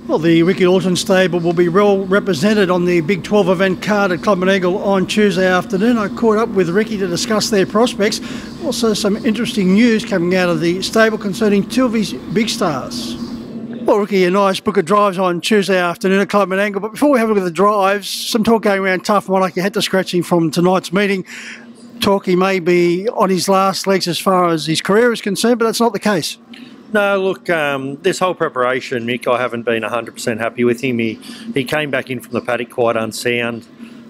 Well, the Ricky Orton stable will be well represented on the Big 12 event card at Club Menangle on Tuesday afternoon. I caught up with Ricky to discuss their prospects. Also some interesting news coming out of the stable concerning two of his big stars. Well, Ricky, a nice book of drives on Tuesday afternoon at Club Menangle. But before we have a look at the drives, some talk going around tough, more like your head to scratching from tonight's meeting. Talk he may be on his last legs as far as his career is concerned, but that's not the case. No, look, this whole preparation, Mick, I haven't been 100% happy with him. He came back in from the paddock quite unsound,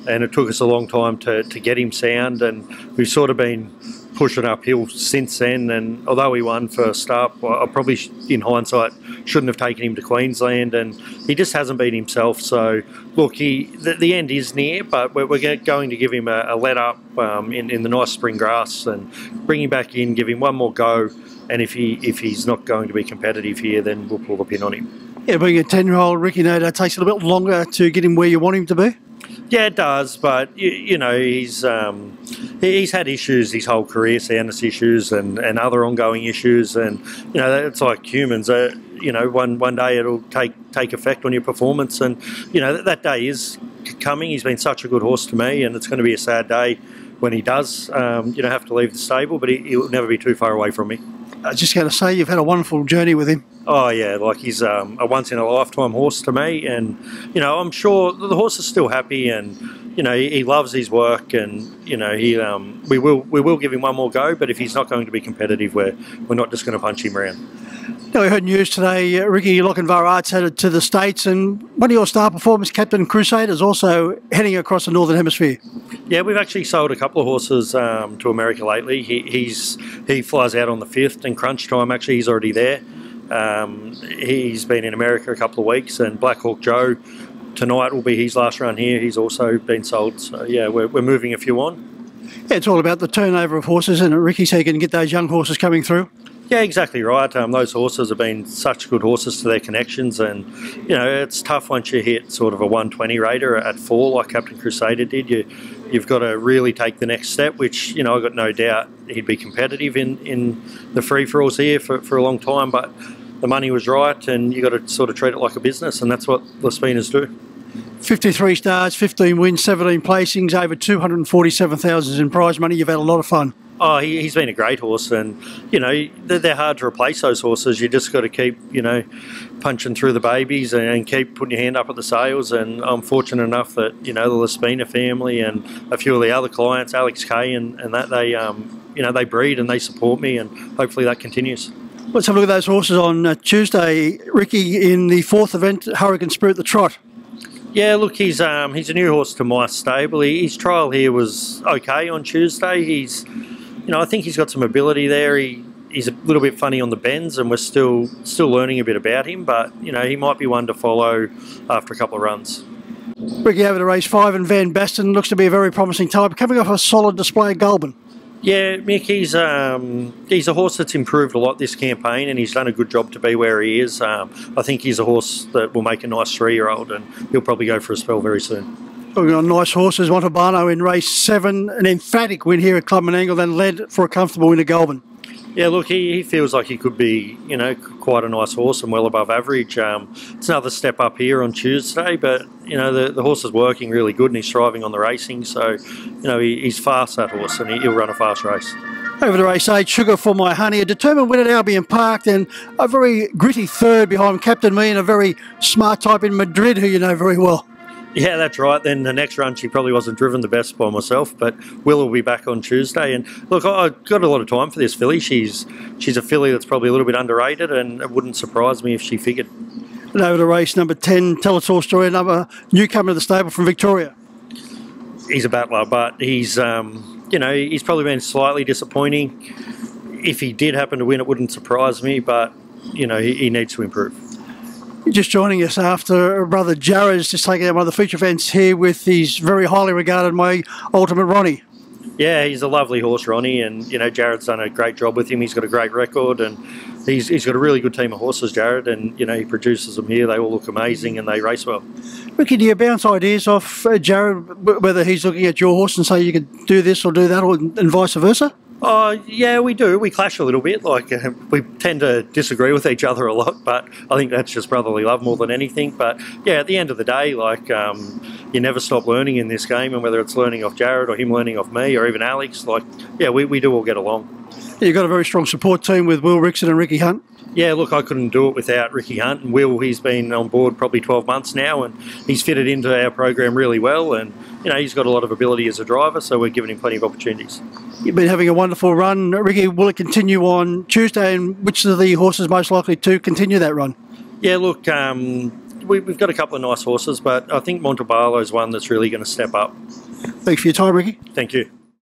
and it took us a long time to get him sound, and we've sort of been pushing uphill since then. And although he won first up, I probably, in hindsight, shouldn't have taken him to Queensland, and he just hasn't been himself. So, look, the end is near, but we're going to give him a let up in the nice spring grass and bring him back in, give him one more go. And if he's not going to be competitive here, then we'll pull the pin on him. Yeah, being a 10-year-old, Ricky, no doubt takes a little bit longer to get him where you want him to be. Yeah, it does, but you know, he's had issues his whole career, soundness issues and other ongoing issues, and you know, it's like humans. You know, one day it'll take effect on your performance, and you know that day is coming. He's been such a good horse to me, and it's going to be a sad day when he does, have to leave the stable, but he'll never be too far away from me. I was just going to say, you've had a wonderful journey with him. Oh yeah, like he's a once-in-a-lifetime horse to me, and you know, I'm sure the horse is still happy, and you know, he loves his work, and you know, we will give him one more go, but if he's not going to be competitive, we're not just going to punch him around. Now, we heard news today, Ricky Lochinvar-Arts headed to the States, and one of your star performers, Captain Crusader, is also heading across the Northern Hemisphere. Yeah, we've actually sold a couple of horses to America lately. He flies out on the 5th, and crunch time, actually, he's already there. He's been in America a couple of weeks, and Black Hawk Joe tonight will be his last run here. He's also been sold, so yeah, we're moving a few on. Yeah, it's all about the turnover of horses, and Ricky, so you can get those young horses coming through. Yeah, exactly right. Those horses have been such good horses to their connections, and you know, it's tough once you hit sort of a 120 rater at 4 like Captain Crusader did. You've got to really take the next step, which, you know, I've got no doubt he'd be competitive in the free-for-alls here for a long time, but the money was right, and you got to sort of treat it like a business, and that's what the Spinners do. 53 starts, 15 wins, 17 placings, over 247,000 in prize money. You've had a lot of fun. Oh, he's been a great horse, and you know, they're hard to replace, those horses. You just got to keep, you know, punching through the babies and keep putting your hand up at the sales. And I'm fortunate enough that, you know, the Laspina family and a few of the other clients, Alex Kay and that, they breed and they support me, and hopefully that continues. Let's have a look at those horses on Tuesday, Ricky, in the 4th event, Hurricane Spirit, the Trot. Yeah, look, he's a new horse to my stable. His trial here was okay on Tuesday. You know, I think he's got some ability there. He's a little bit funny on the bends, and we're still learning a bit about him. But you know, he might be one to follow after a couple of runs. Ricky over to race 5, and Van Basten looks to be a very promising type, coming off a solid display at Goulburn. Yeah, Mick, he's a horse that's improved a lot this campaign, and he's done a good job to be where he is. I think he's a horse that will make a nice 3-year-old, and he'll probably go for a spell very soon. We've got nice horses. Montalbano in race 7, an emphatic win here at Club Menangle, then led for a comfortable win at Goulburn. Yeah, look, he feels like he could be, you know, quite a nice horse and well above average. It's another step up here on Tuesday, but, you know, the horse is working really good and he's thriving on the racing. So, you know, he's fast, that horse, and he'll run a fast race. Over to race 8, Sugar for My Honey, a determined win at Albion Park, and a very gritty third behind Captain Me and a very smart type in Madrid who you know very well. Yeah, that's right. Then the next run, she probably wasn't driven the best by myself, but will be back on Tuesday. And look, I've got a lot of time for this filly. She's a filly that's probably a little bit underrated, and it wouldn't surprise me if she figured. And over to race number 10, Tell a Tall Story, another newcomer to the stable from Victoria. He's a battler, but he's probably been slightly disappointing. If he did happen to win, it wouldn't surprise me, but you know, he needs to improve. Just joining us after brother Jared's just taking out one of the feature events here with his very highly regarded My Ultimate Ronnie. Yeah, he's a lovely horse, Ronnie, and you know, Jared's done a great job with him. He's got a great record, and he's got a really good team of horses, Jared, and you know, he produces them here. They all look amazing and they race well. Ricky, do you bounce ideas off Jared, whether he's looking at your horse and say you could do this or do that, or and vice versa? Yeah, we do. We clash a little bit. Like we tend to disagree with each other a lot, but I think that's just brotherly love more than anything. But yeah, at the end of the day, like you never stop learning in this game, and whether it's learning off Jared or him learning off me or even Alex, like yeah, we do all get along. You've got a very strong support team with Will Rickson and Ricky Hunt. Yeah, look, I couldn't do it without Ricky Hunt. And Will, he's been on board probably 12 months now, and he's fitted into our program really well. And, you know, he's got a lot of ability as a driver, so we're giving him plenty of opportunities. You've been having a wonderful run. Ricky, will it continue on Tuesday, and which of the horses most likely to continue that run? Yeah, look, we've got a couple of nice horses, but I think Monteballo is one that's really going to step up. Thanks for your time, Ricky. Thank you.